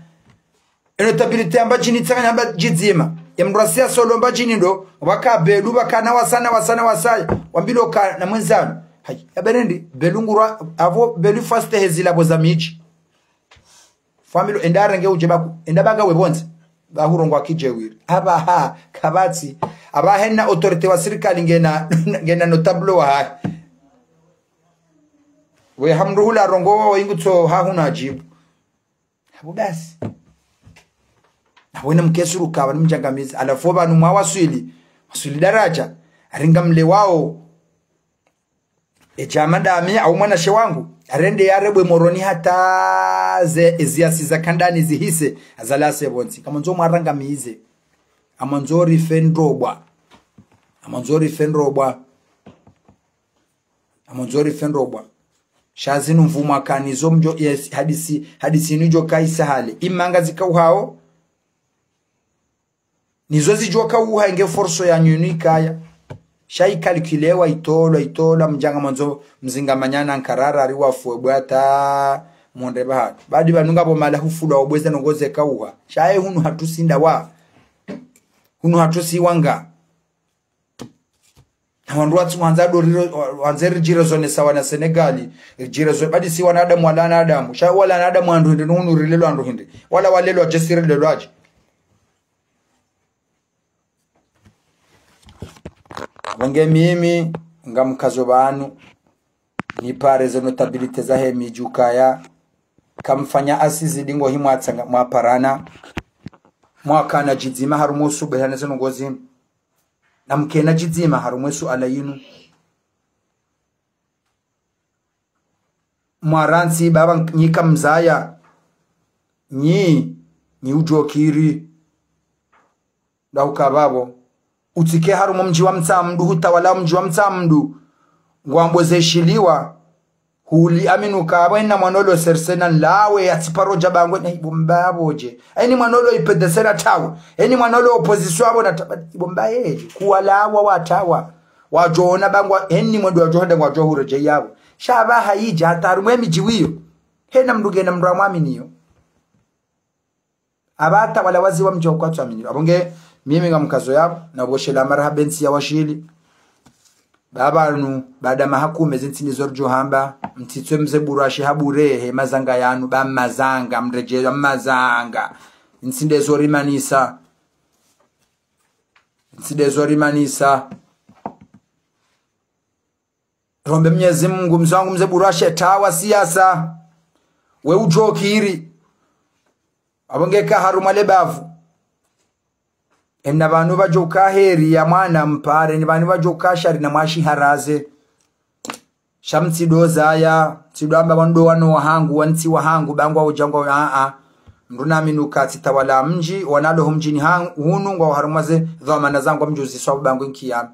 notabilité amba jini tsanganya amba jizima emrasia solo amba jini ndo wakabelu bakana wasaya wambilo ka na mwenzano hayi yaberendi belungura avo belu faste hezila bozamichi family endarenge ujeba endabaga webonze bahurongwa kijewiri kabati abahena autorite wa serikali ngena notable wa hai we hamruhula rongo wa ingutso hahuna jibu habudasi nawena mkesuru kawa nimjangamizi alafu banu mwaswili daraja aringa mle wao echamandami au mwana shewangu arende yarebwe moroni hata eziasi za kandani zihise azalase bonzi kama nzo mwaranga miize amanzori fendrobwa shazinu mvuma kanizo mjo yes hadisi nijo kaisa hali imanga zikauhao nizo zijoka uha inge forso ya nyunikaya shai kalkulewa itola mjanga manzo mzinga manyana nkarara ariwa fuebwata monde bahati badi banunga bo mala hufula obweza nongoze kauha shai hunu hatusinda wa hunu hatusi wanga wandu watu wanzeri jirozone sawa na Senegali jirozone badi si wanadamu wala na adamu shai wala na adamu andu hindi hunu rilelo andu hindi wala walelo ajesiri lelo aji wange mimi ngamkazo banu ni pare zo notabilite za hemi jukaya kamfanya asizi dingo himwatsanga mwaparana mwaka na jizima harumusu behana zo ngozi namkena jizima harumusu alayinu mwaransi baba nyika mzaya ni ujokiri dauka babo utike harumo mji wa Mtsamdu hutawala mji wa Mtsamdu ngwambozeshiliwa huli aminu kawa ina manolo sersena lawe ya tiparo jabango na ibomba boje eni manolo ipedesera tawa eni manolo opposition abo na ibomba yeje kuwalawa watawa wajona bangwa eni mwedu wajohanda ngwa johuro je yabo shaba hayija hatarumwe mijiwiyo hena mduge na mdwa mwaminiyo abata wala wazi wa mjo kwa tuaminiyo abonge mimi nga mkazo yabo na boshela marhabensi ya washili babanu baada mahakume zintini zorjo hamba mtitwe mze burashi haburehe mazanga yanu ba mazanga mrejeza mazanga insinde zorimanisa rombe Mwenyezi Mungu mzangu mze burashi tawa siasa we ujokiri abongeka haruma lebavu enna bantu bajoka heri ya mwana mpare ni bantu bajoka shari na mwashi haraze shamti doza ya tidamba bando wano wahangu wanti wahangu bangwa ujangwa nduna minuka titawala mji wanalo humjini hunu ngwa harumaze dhamana zangu mjuzi swabu bangu nkiyama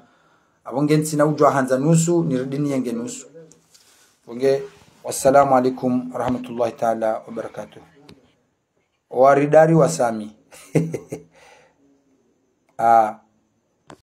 abonge ntina ujwa hanza nusu niridini yenge nusu bonge wassalamu alaikum rahmatullahi ta'ala wa barakatuh waridari wasami